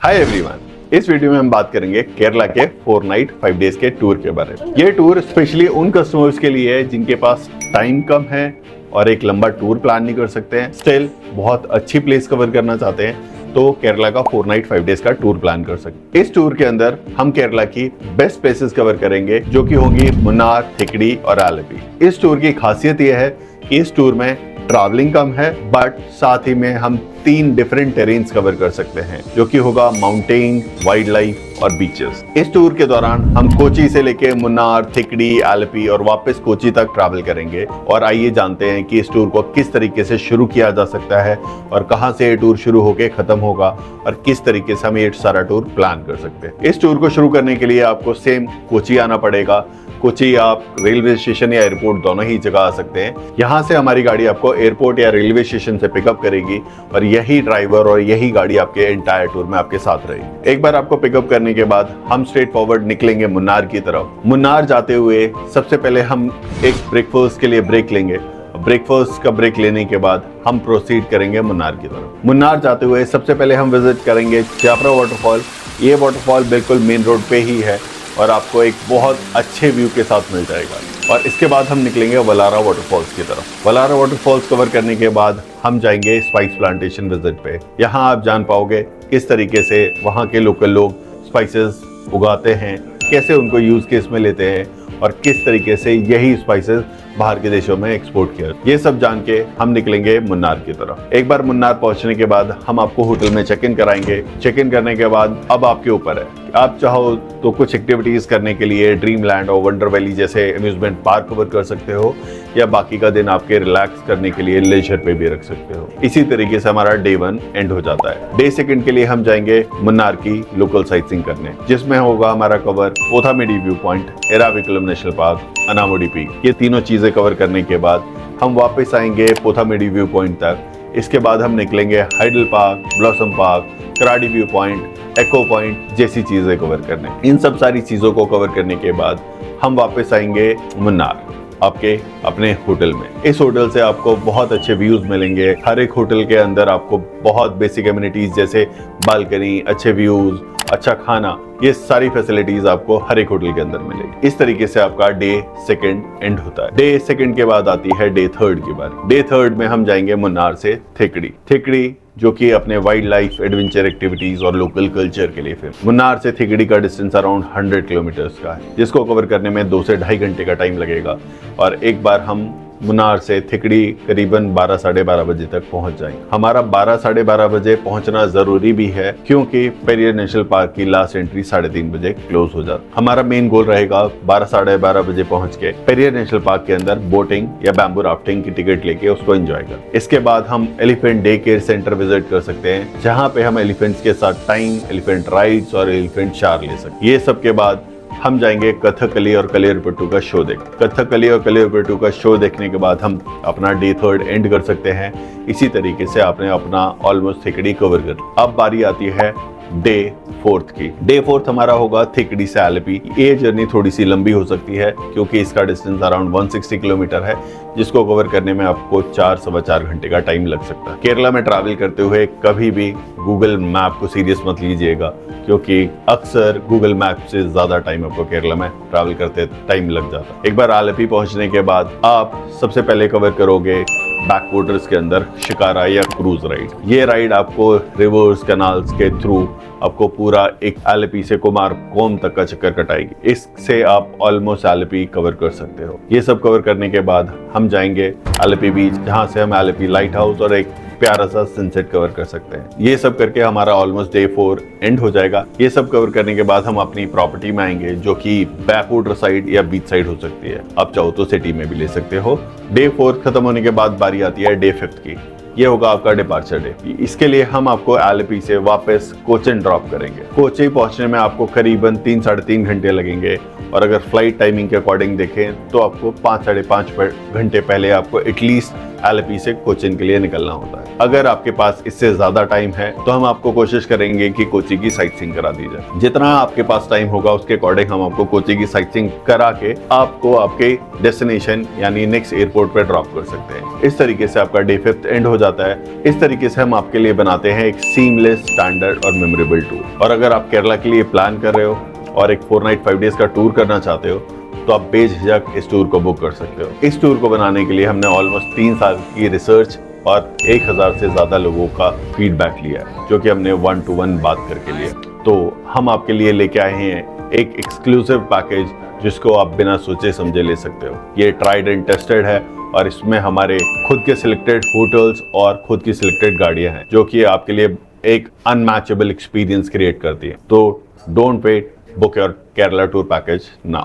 Hi everyone, इस video में हम बात करेंगे केरला के 4 नाइट 5 डेज के टूर के बारे में। ये टूर स्पेशली उन कस्टमर्स के लिए है जिनके पास टाइम कम है और एक लंबा टूर प्लान नहीं कर सकते हैं, स्टिल बहुत अच्छी प्लेस कवर करना चाहते हैं, तो केरला का 4 नाइट 5 डेज का टूर प्लान कर सकते हैं। इस टूर के अंदर हम केरला की बेस्ट प्लेसेस कवर करेंगे जो कि होंगी मुन्नार, थिकड़ी और आलपी। इस टूर की खासियत यह है कि इस टूर में ट्रैवलिंग कम है बट साथ ही में हम 3 डिफरेंट टेरेन्स कवर कर सकते हैं जो कि होगा माउंटेन, वाइल्ड लाइफ और बीचेस। इस टूर के दौरान हम कोची से लेके मुन्नार, थिकड़ी, आलपी और वापस कोची तक ट्रैवल करेंगे। और आइए जानते हैं कि इस टूर को किस तरीके से शुरू किया जा सकता है और कहां से ये टूर शुरू होकर खत्म होगा और किस तरीके से हम ये सारा टूर प्लान कर सकते हैं। इस टूर को शुरू करने के लिए आपको सेम कोची आना पड़ेगा। कोची आप रेलवे स्टेशन या एयरपोर्ट दोनों ही जगह आ सकते हैं। यहाँ से हमारी गाड़ी आपको एयरपोर्ट या रेलवे स्टेशन से पिकअप करेगी और यही ड्राइवर और यही गाड़ी आपके एंटायर टूर में आपके साथ रहेगी। एक बार आपको पिकअप करने के बाद हम स्ट्रेट फॉरवर्ड निकलेंगे मुन्नार की तरफ। मुन्नार जाते हुए सबसे पहले हम एक ब्रेकफास्ट के लिए ब्रेक लेंगे। ब्रेकफास्ट का ब्रेक लेने के बाद हम प्रोसीड करेंगे मुन्नार की तरफ। मुन्नार जाते हुए सबसे पहले हम विजिट करेंगे चापरा वाटरफॉल। ये वाटरफॉल बिल्कुल मेन रोड पे ही है और आपको एक बहुत अच्छे व्यू के साथ मिल जाएगा। और इसके बाद हम निकलेंगे वलारा वाटरफॉल्स की तरफ। वलारा वाटरफॉल्स कवर करने के बाद हम जाएंगे स्पाइस प्लांटेशन विजिट पे। यहाँ आप जान पाओगे किस तरीके से वहाँ के लोकल लोग स्पाइसेस उगाते हैं, कैसे उनको यूज केस में लेते हैं और किस तरीके से यही स्पाइसेस बाहर के देशों में एक्सपोर्ट किया। ये सब जान के हम निकलेंगे मुन्नार की तरफ। एक बार मुन्नार पहुंचने के बाद हम आपको होटल में चेक इन कराएंगे। चेक इन करने के बाद अब आपके ऊपर है, आप चाहो तो कुछ एक्टिविटीज करने के लिए ड्रीम लैंड और वंडर वैली जैसे अम्यूजमेंट पार्क कवर कर सकते हो या बाकी का दिन आपके रिलैक्स करने के लिए लेजर पे भी रख सकते हो। इसी तरीके से हमारा डे 1 एंड हो जाता है। डे 2 के लिए हम जाएंगे मुन्नार की लोकल साइट सीइंग करने, जिसमें होगा हमारा cover Pothamedu view point, Eravikulam national park, Anamudi peak. ये तीनों चीजें कवर करने के बाद हम वापस आएंगे पोथामेडी व्यू पॉइंट तक। इसके बाद हम निकलेंगे hydel park, blossom park, Karadi view point, echo point जैसी चीजें कवर करने। इन सब सारी चीजों को कवर करने के बाद हम वापस आएंगे मुन्नार आपके अपने होटल में। इस होटल से आपको बहुत अच्छे व्यूज मिलेंगे। हर एक होटल के अंदर आपको बहुत बेसिक एमिनिटीज जैसे बालकनी, अच्छे व्यूज, अच्छा खाना, ये सारी फैसिलिटीज आपको हर एक होटल के अंदर मिलेगी। इस तरीके से आपका डे 2 एंड होता है। डे 2 के बाद आती है डे 3 की बारी। डे 3 में हम जाएंगे मुन्नार से थिकड़ी। थिकड़ी जो कि अपने वाइल्ड लाइफ, एडवेंचर एक्टिविटीज और लोकल कल्चर के लिए फेमस। मुन्नार से थिकड़ी का डिस्टेंस अराउंड 100 किलोमीटर्स का है, जिसको कवर करने में 2 से 2.5 घंटे का टाइम लगेगा। और एक बार हम मुन्नार से थिकड़ी करीबन 12 साढ़े 12 बजे तक पहुंच जाएंगे। हमारा 12 साढ़े 12 बजे पहुंचना जरूरी भी है क्योंकि पेरियर नेशनल पार्क की लास्ट एंट्री 3:30 बजे क्लोज हो जाती है। हमारा मेन गोल रहेगा 12 साढ़े 12 बजे पहुंच के पेरियर नेशनल पार्क के अंदर बोटिंग या बैम्बू राफ्टिंग की टिकट लेके उसको एंजॉय कर। इसके बाद हम elephant day care centre visit कर सकते हैं, जहाँ पे हम एलिफेंट्स के साथ टाइम, एलिफेंट राइड्स और एलिफेंट शार ले सकते हैं। ये सब के बाद हम जाएंगे कथकली और कलियरपट्टू का शो देख। कथकली और कलियरपट्टू का शो देखने के बाद हम अपना डे 3 एंड कर सकते हैं। इसी तरीके से आपने अपना ऑलमोस्ट थिकड़ी कवर कर। अब बारी आती है डे 4 की। डे 4 हमारा होगा थिकड़ी से आलपी। ये जर्नी थोड़ी सी लंबी हो सकती है क्योंकि इसका डिस्टेंस अराउंड 160 किलोमीटर है, जिसको कवर करने में आपको 4-4.25 घंटे का टाइम लग सकता है। केरला में ट्रैवल करते हुए कभी भी गूगल मैप को सीरियस मत लीजिएगा क्योंकि अक्सर गूगल मैप से ज्यादा टाइम आपको केरला में ट्रैवल करते टाइम लग जाता है। एक बार आलपी पहुंचने के बाद आप सबसे पहले कवर करोगे बैक वाटर्स के अंदर शिकारा या क्रूज राइड। ये राइड आपको रिवर्स, कैनाल्स के थ्रू आपको पूरा एक आलपी से कुमारकोम तक का चक्कर कटाएगी। इससे आप ऑलमोस्ट आलपी कवर कर सकते हो। ये सब कवर करने के बाद हम जाएंगे आलपी बीच, जहाँ से हम आलपी लाइट हाउस और एक प्यारा सा सनसेट कवर कर सकते हैं। ये सब करके हमारा ऑलमोस्ट डे 4 एंड हो जाएगा। ये सब कवर करने के बाद हम अपनी प्रॉपर्टी में आएंगे जो कि बैकवाटर साइड या बीच साइड हो सकती है। आप चाहो तो सिटी में भी ले सकते हो। डे 4 खत्म होने के बाद बारी आती है डे 5 की। ये होगा आपका डिपार्चर डे। इसके लिए हम आपको आलपी से वापस कोचीन ड्रॉप करेंगे। कोचीन पहुंचने में आपको करीबन 3-3.5 घंटे लगेंगे और अगर फ्लाइट टाइमिंग के अकॉर्डिंग देखें तो आपको 5-5.5 घंटे पहले आपको एटलीस्ट आलेप्पी से कोचीन के लिए निकलना होता है। अगर आपके पास इससे ज्यादा टाइम है तो हम आपको कोशिश करेंगे कि कोची की साइट सीइंग करा दी जाए। जितना आपके पास टाइम होगा उसके अकॉर्डिंग हम आपको कोची की साइट सीइंग करा के आपको आपके डेस्टिनेशन यानी नेक्स्ट एयरपोर्ट पे ड्रॉप कर सकते हैं। इस तरीके से आपका डे 5 एंड हो जाता है। इस तरीके से हम आपके लिए बनाते हैं एक सीमलेस, स्टैंडर्ड और मेमोरेबल टूर। और अगर आप केरला के लिए प्लान कर रहे हो और एक 4 नाइट 5 डेज का टूर करना चाहते हो तो आप बेझिझक इस टूर को बुक कर सकते हो। इस टूर को बनाने के लिए हमने ऑलमोस्ट 3 साल की रिसर्च और 1000 से ज्यादा लोगों का फीडबैक लिया है, जो कि हमने 1-to-1 बात करके लिया। तो हम आपके लिए लेके आए हैं एक एक्सक्लूसिव पैकेज जिसको आप बिना सोचे समझे ले सकते हो। ये ट्राइड एंड टेस्टेड है और इसमें हमारे खुद के सिलेक्टेड होटल्स और खुद की सिलेक्टेड गाड़ियां हैं, जो कि आपके लिए एक अनमैचेबल एक्सपीरियंस क्रिएट करती है। तो don't wait, book your Kerala tour package now.